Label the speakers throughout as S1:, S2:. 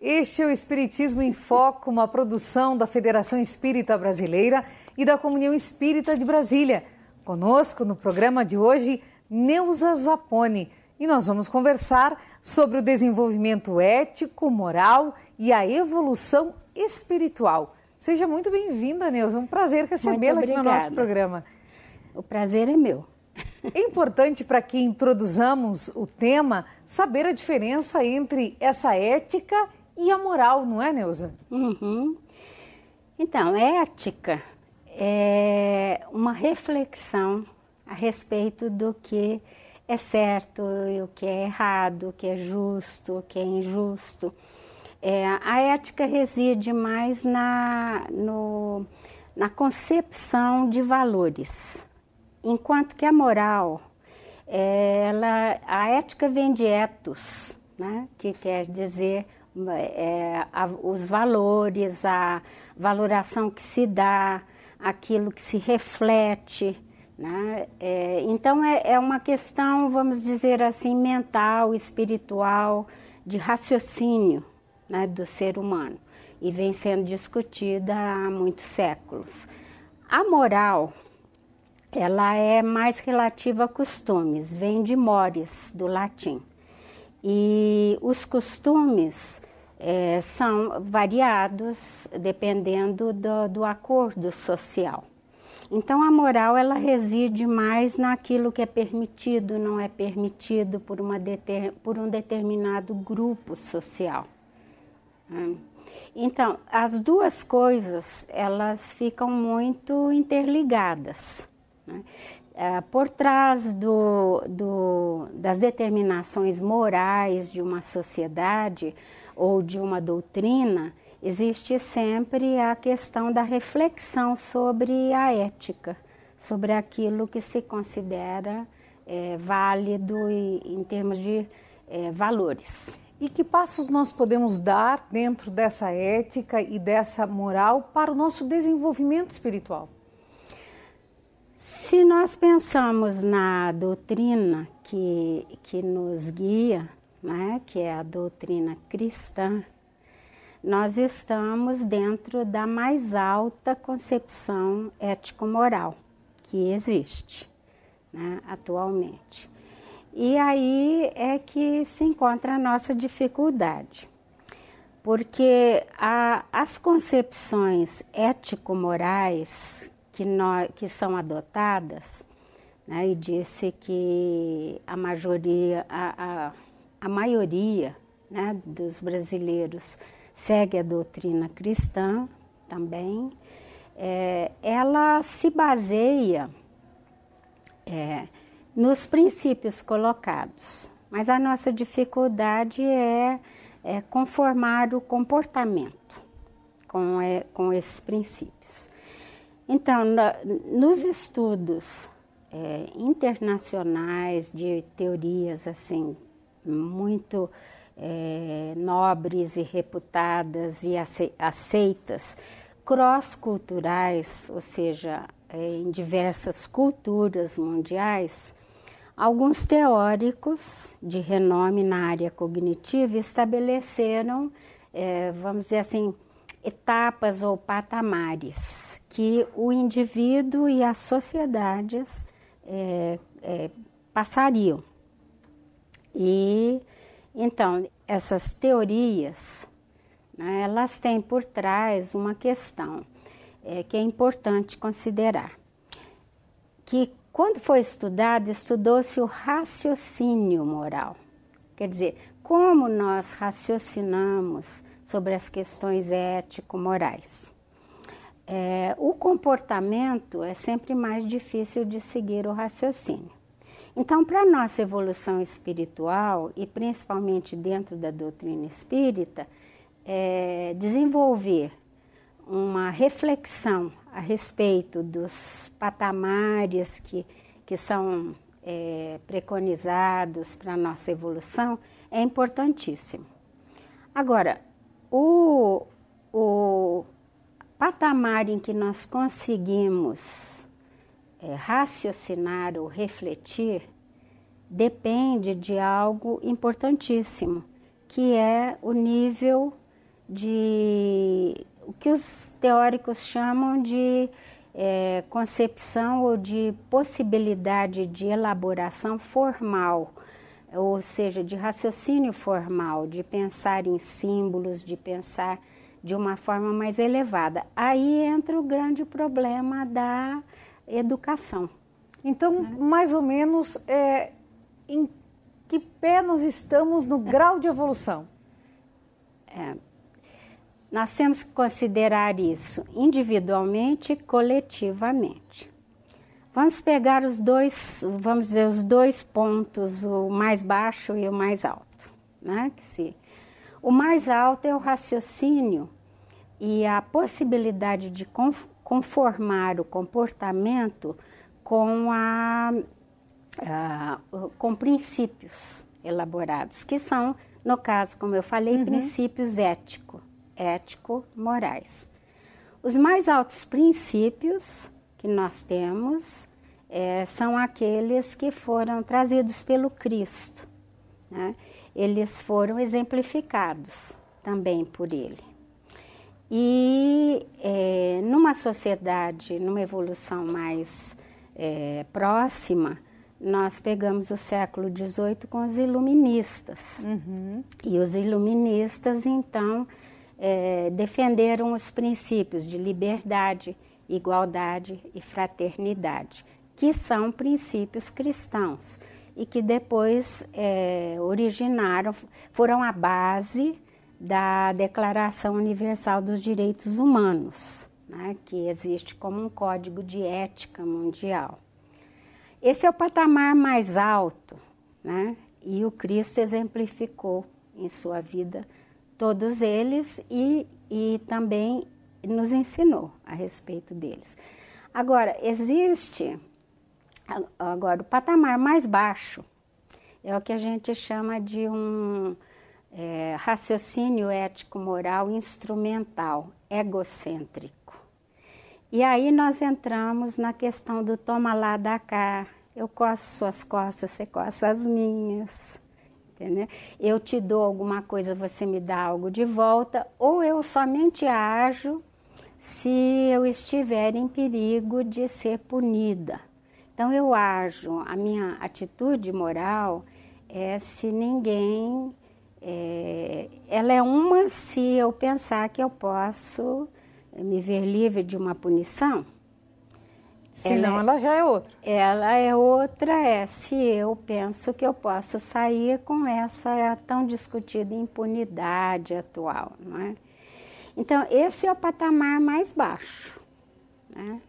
S1: Este é o Espiritismo em Foco, uma produção da Federação Espírita Brasileira e da Comunhão Espírita de Brasília. Conosco no programa de hoje, Neuza Zapponi, e nós vamos conversar sobre o desenvolvimento ético, moral e a evolução espiritual. Seja muito bem-vinda, Neuza, é um prazer recebê-la aqui no nosso programa.
S2: O prazer é meu.
S1: É importante para que introduzamos o tema saber a diferença entre essa ética e a moral, não é, Neuza?
S2: Uhum. Então, ética é uma reflexão a respeito do que é certo, o que é errado, o que é justo, o que é injusto. A ética reside mais na concepção de valores, enquanto que a moral, a ética vem de ethos, né? Que quer dizer os valores, a valoração que se dá, aquilo que se reflete, né? Então é uma questão, vamos dizer assim, mental, espiritual, de raciocínio, né, do ser humano, e vem sendo discutida há muitos séculos. A moral, ela é mais relativa a costumes, vem de mores, do latim. E os costumes são variados dependendo do acordo social. Então, a moral, ela reside mais naquilo que é permitido, não é permitido por um determinado grupo social. Então, as duas coisas, elas ficam muito interligadas, né? Por trás das determinações morais de uma sociedade ou de uma doutrina, existe sempre a questão da reflexão sobre a ética, sobre aquilo que se considera válido em termos de valores.
S1: E que passos nós podemos dar dentro dessa ética e dessa moral para o nosso desenvolvimento espiritual?
S2: Se nós pensamos na doutrina que nos guia, né, que é a doutrina cristã, nós estamos dentro da mais alta concepção ético-moral que existe, né, atualmente. E aí é que se encontra a nossa dificuldade, porque as concepções ético-morais que são adotadas, né, e disse que a maioria, né, dos brasileiros segue a doutrina cristã também, ela se baseia nos princípios colocados, mas a nossa dificuldade é conformar o comportamento com esses princípios. Então, nos estudos internacionais de teorias assim muito nobres e reputadas e aceitas, cross-culturais, ou seja, em diversas culturas mundiais, alguns teóricos de renome na área cognitiva estabeleceram, vamos dizer assim, etapas ou patamares que o indivíduo e as sociedades passariam. E então, essas teorias, né, elas têm por trás uma questão que é importante considerar. Que quando foi estudado, estudou-se o raciocínio moral. Quer dizer, como nós raciocinamos sobre as questões ético-morais. O comportamento é sempre mais difícil de seguir o raciocínio. Então, para a nossa evolução espiritual, e principalmente dentro da doutrina espírita, desenvolver uma reflexão a respeito dos patamares que são preconizados para a nossa evolução é importantíssimo. Agora, o patamar em que nós conseguimos raciocinar ou refletir depende de algo importantíssimo, que é o nível de o que os teóricos chamam de concepção ou de possibilidade de elaboração formal, ou seja, de raciocínio formal, de pensar em símbolos, de pensar de uma forma mais elevada. Aí entra o grande problema da educação.
S1: Então, mais ou menos, em que pé nós estamos no grau de evolução?
S2: Nós temos que considerar isso individualmente e coletivamente. Vamos pegar os dois pontos, o mais baixo e o mais alto, né? O mais alto é o raciocínio e a possibilidade de conformar o comportamento com princípios elaborados, que são, no caso, como eu falei, princípios ético-morais. Os mais altos princípios que nós temos são aqueles que foram trazidos pelo Cristo, né? Eles foram exemplificados também por ele. E numa sociedade, numa evolução mais próxima, nós pegamos o século XVIII com os iluministas. E os iluministas, então, defenderam os princípios de liberdade, igualdade e fraternidade, que são princípios cristãos e que depois foram a base da Declaração Universal dos Direitos Humanos, né, que existe como um código de ética mundial. Esse é o patamar mais alto, né, e o Cristo exemplificou em sua vida todos eles e também nos ensinou a respeito deles. Agora, o patamar mais baixo é o que a gente chama de um raciocínio ético-moral instrumental, egocêntrico. E aí nós entramos na questão do toma lá, dá cá, eu coço suas costas, você coça as minhas, entendeu? Eu te dou alguma coisa, você me dá algo de volta, ou eu somente ajo se eu estiver em perigo de ser punida. Então eu ajo, a minha atitude moral se ninguém... ela é uma se eu pensar que eu posso me ver livre de uma punição.
S1: Senão ela já é outra.
S2: Ela é outra, se eu penso que eu posso sair com essa tão discutida impunidade atual, não é? Então, esse é o patamar mais baixo, né?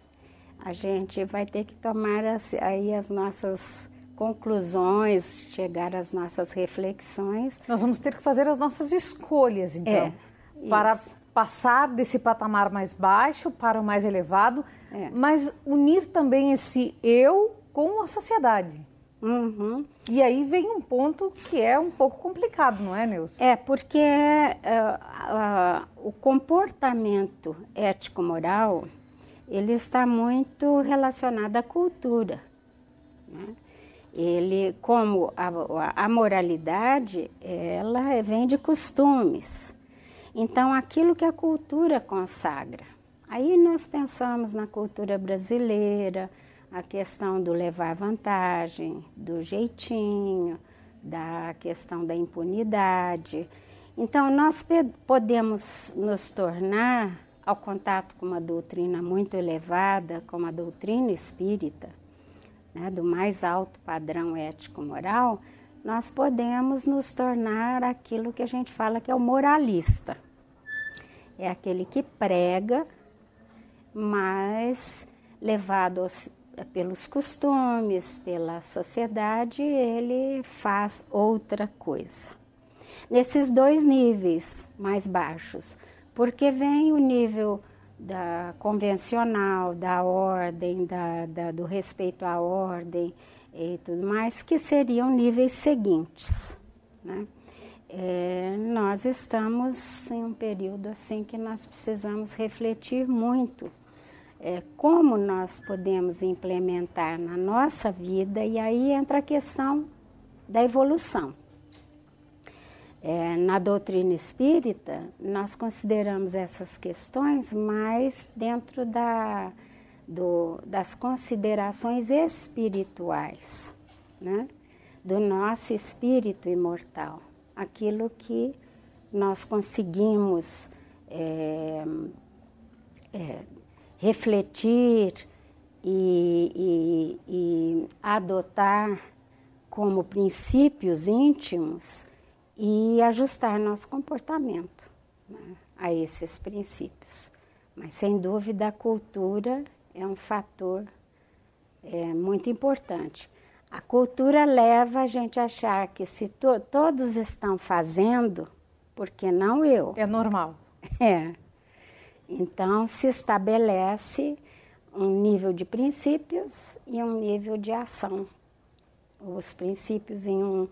S2: A gente vai ter que tomar aí as nossas conclusões, chegar às nossas reflexões.
S1: Nós vamos ter que fazer as nossas escolhas, então, para passar desse patamar mais baixo para o mais elevado, mas unir também esse eu com a sociedade. E aí vem um ponto que é um pouco complicado, não é, Neuza?
S2: Porque o comportamento ético-moral, ele está muito relacionado à cultura, né? Ele, como a moralidade, ela vem de costumes. Então, aquilo que a cultura consagra. Aí nós pensamos na cultura brasileira, a questão do levar vantagem, do jeitinho, da questão da impunidade. Então, nós podemos nos tornar, ao contato com uma doutrina muito elevada, como a doutrina espírita, né, do mais alto padrão ético-moral, nós podemos nos tornar aquilo que a gente fala que é o moralista. É aquele que prega, mas levado pelos costumes, pela sociedade, ele faz outra coisa. Nesses dois níveis mais baixos, porque vem o nível da convencional, da ordem, do respeito à ordem e tudo mais, que seriam níveis seguintes, né? Nós estamos em um período assim que nós precisamos refletir muito como nós podemos implementar na nossa vida, e aí entra a questão da evolução. Na doutrina espírita, nós consideramos essas questões mais dentro das considerações espirituais, né? Do nosso espírito imortal, aquilo que nós conseguimos refletir e adotar como princípios íntimos e ajustar nosso comportamento, né, a esses princípios. Mas, sem dúvida, a cultura é um fator muito importante. A cultura leva a gente a achar que se todos estão fazendo, por que não eu?
S1: É normal.
S2: Então, se estabelece um nível de princípios e um nível de ação. Os princípios em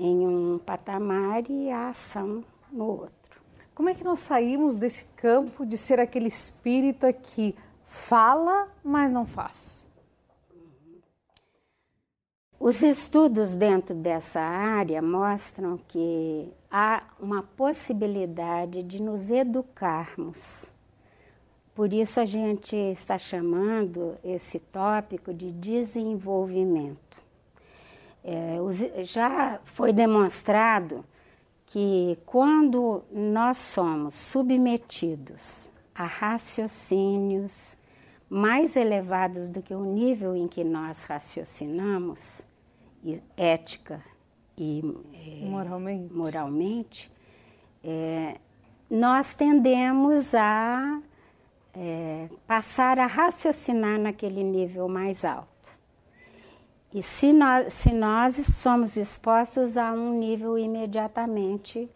S2: um patamar e a ação no outro.
S1: Como é que nós saímos desse campo de ser aquele espírita que fala, mas não faz?
S2: Os estudos dentro dessa área mostram que há uma possibilidade de nos educarmos. Por isso a gente está chamando esse tópico de desenvolvimento. Já foi demonstrado que quando nós somos submetidos a raciocínios mais elevados do que o nível em que nós raciocinamos, ética e moralmente, nós tendemos a passar a raciocinar naquele nível mais alto. E se nós somos expostos a um nível imediatamente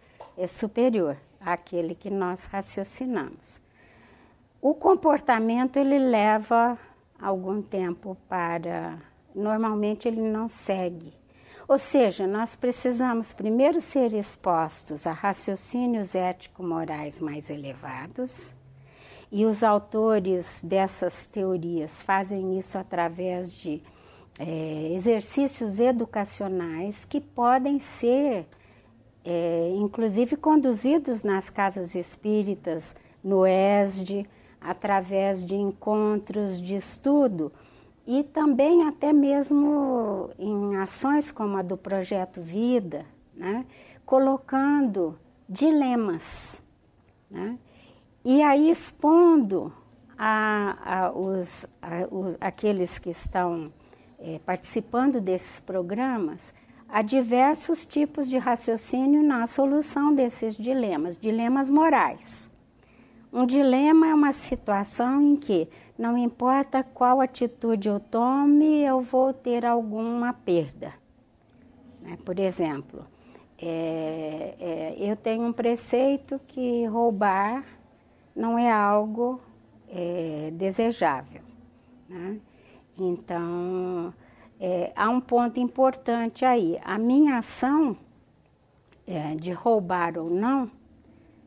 S2: superior àquele que nós raciocinamos. O comportamento ele leva algum tempo normalmente ele não segue. Ou seja, nós precisamos primeiro ser expostos a raciocínios ético-morais mais elevados, e os autores dessas teorias fazem isso através de exercícios educacionais que podem ser, inclusive, conduzidos nas casas espíritas, no ESD, através de encontros de estudo e também até mesmo em ações como a do Projeto Vida, né, colocando dilemas, né, e aí expondo aqueles que estão participando desses programas a diversos tipos de raciocínio na solução desses dilemas morais. Um dilema é uma situação em que, não importa qual atitude eu tome, eu vou ter alguma perda. Por exemplo, eu tenho um preceito que roubar não é algo desejável, né? Então, há um ponto importante aí. A minha ação de roubar ou não,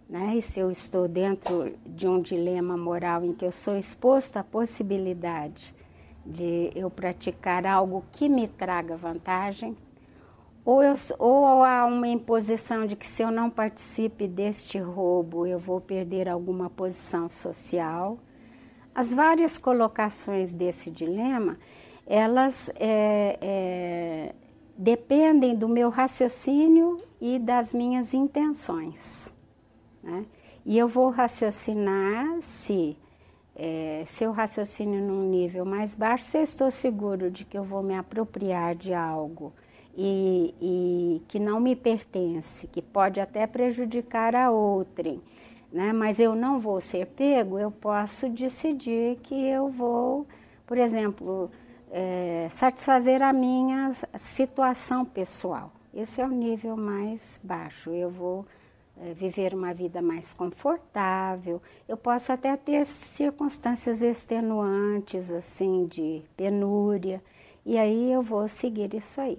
S2: né? E se eu estou dentro de um dilema moral em que eu sou exposto à possibilidade de eu praticar algo que me traga vantagem, ou há uma imposição de que se eu não participe deste roubo, eu vou perder alguma posição social. As várias colocações desse dilema, elas dependem do meu raciocínio e das minhas intenções, né? E eu vou raciocinar se eu raciocínio num nível mais baixo, se eu estou seguro de que eu vou me apropriar de algo e que não me pertence, que pode até prejudicar a outrem, né? Mas eu não vou ser pego, eu posso decidir que eu vou, por exemplo, satisfazer a minha situação pessoal. Esse é o nível mais baixo. Eu vou viver uma vida mais confortável. Eu posso até ter circunstâncias extenuantes, assim, de penúria, e aí eu vou seguir isso aí.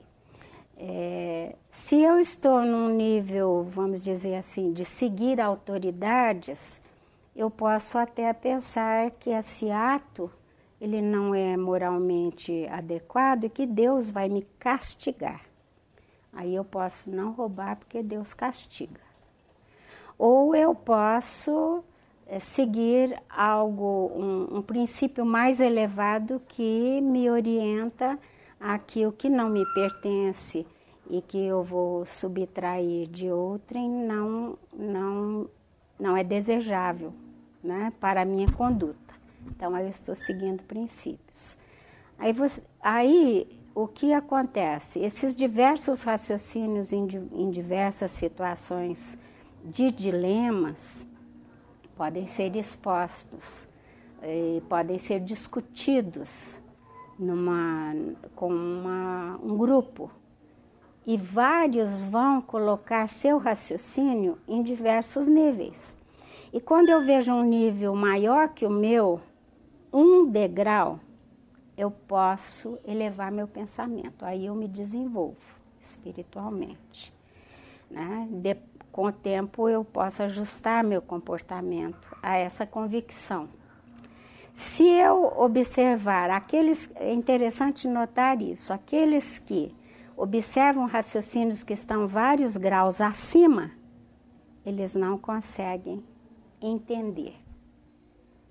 S2: Se eu estou num nível, vamos dizer assim, de seguir autoridades, eu posso até pensar que esse ato ele não é moralmente adequado e que Deus vai me castigar. Aí eu posso não roubar porque Deus castiga. Ou eu posso seguir algo, um princípio mais elevado que me orienta a que o que não me pertence e que eu vou subtrair de outrem não é desejável, né, para a minha conduta. Então, eu estou seguindo princípios. Aí o que acontece? Esses diversos raciocínios em diversas situações de dilemas podem ser expostos, podem ser discutidos com um grupo. E vários vão colocar seu raciocínio em diversos níveis. E quando eu vejo um nível maior que o meu, um degrau, eu posso elevar meu pensamento. Aí eu me desenvolvo espiritualmente, né? Com o tempo eu posso ajustar meu comportamento a essa convicção. Se eu observar é interessante notar isso, aqueles que observam raciocínios que estão vários graus acima, eles não conseguem entender.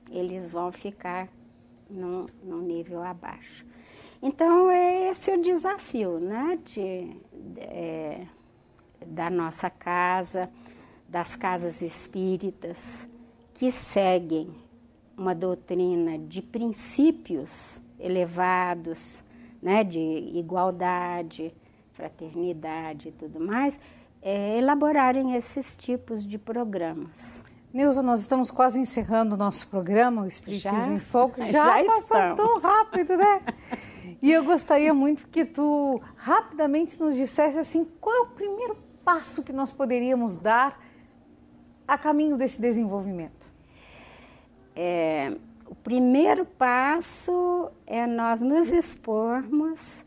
S2: Eles vão ficar num nível abaixo. Então, é esse o desafio, né, da nossa casa, das casas espíritas, que seguem uma doutrina de princípios elevados, né, de igualdade, fraternidade e tudo mais, elaborarem esses tipos de programas.
S1: Neuza, nós estamos quase encerrando o nosso programa, o Espiritismo em Foco. Já passou tão rápido, né? E eu gostaria muito que tu rapidamente nos dissesse assim, qual é o primeiro passo que nós poderíamos dar a caminho desse desenvolvimento?
S2: O primeiro passo é nós nos expormos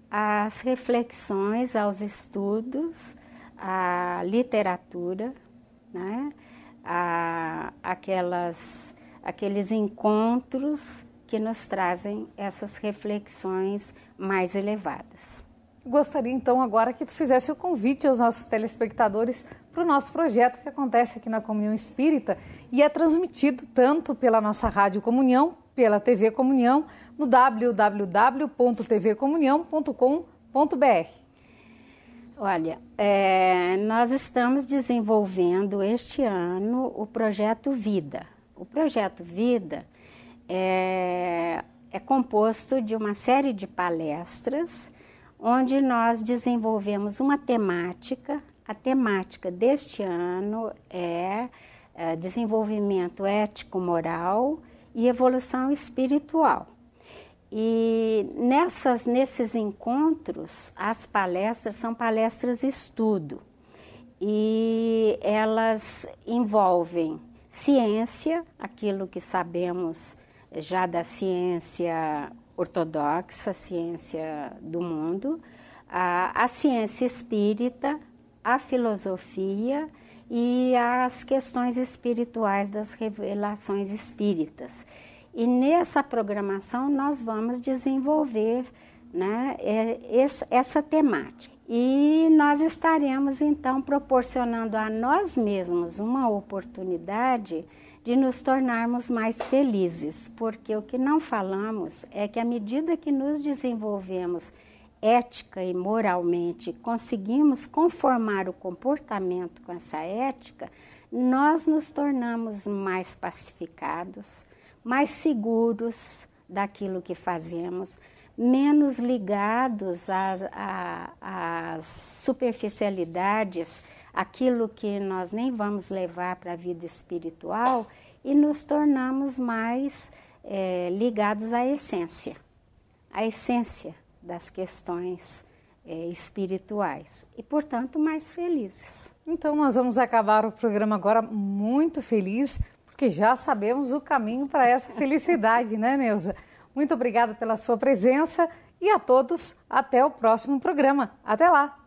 S2: às reflexões, aos estudos, à literatura, né? Aqueles encontros que nos trazem essas reflexões mais elevadas.
S1: Gostaria então agora que tu fizesse o convite aos nossos telespectadores para o nosso projeto que acontece aqui na Comunhão Espírita e é transmitido tanto pela nossa Rádio Comunhão, pela TV Comunhão, no www.tvcomunhão.com.br.
S2: Olha, nós estamos desenvolvendo este ano o Projeto Vida. O Projeto Vida é composto de uma série de palestras onde nós desenvolvemos uma temática. A temática deste ano é desenvolvimento ético-moral e evolução espiritual. E nesses encontros, as palestras são palestras estudo e elas envolvem ciência, aquilo que sabemos já da ciência ortodoxa, ciência do mundo, a ciência espírita, a filosofia e as questões espirituais das revelações espíritas. E nessa programação nós vamos desenvolver, né, essa temática. E nós estaremos então proporcionando a nós mesmos uma oportunidade de nos tornarmos mais felizes, porque o que não falamos é que à medida que nos desenvolvemos ética e moralmente, conseguimos conformar o comportamento com essa ética, nós nos tornamos mais pacificados, mais seguros daquilo que fazemos, menos ligados às superficialidades, aquilo que nós nem vamos levar para a vida espiritual, e nos tornamos mais ligados à essência das questões espirituais e, portanto, mais felizes.
S1: Então, nós vamos acabar o programa agora muito feliz, porque já sabemos o caminho para essa felicidade, né, Neuza? Muito obrigada pela sua presença e a todos, até o próximo programa. Até lá!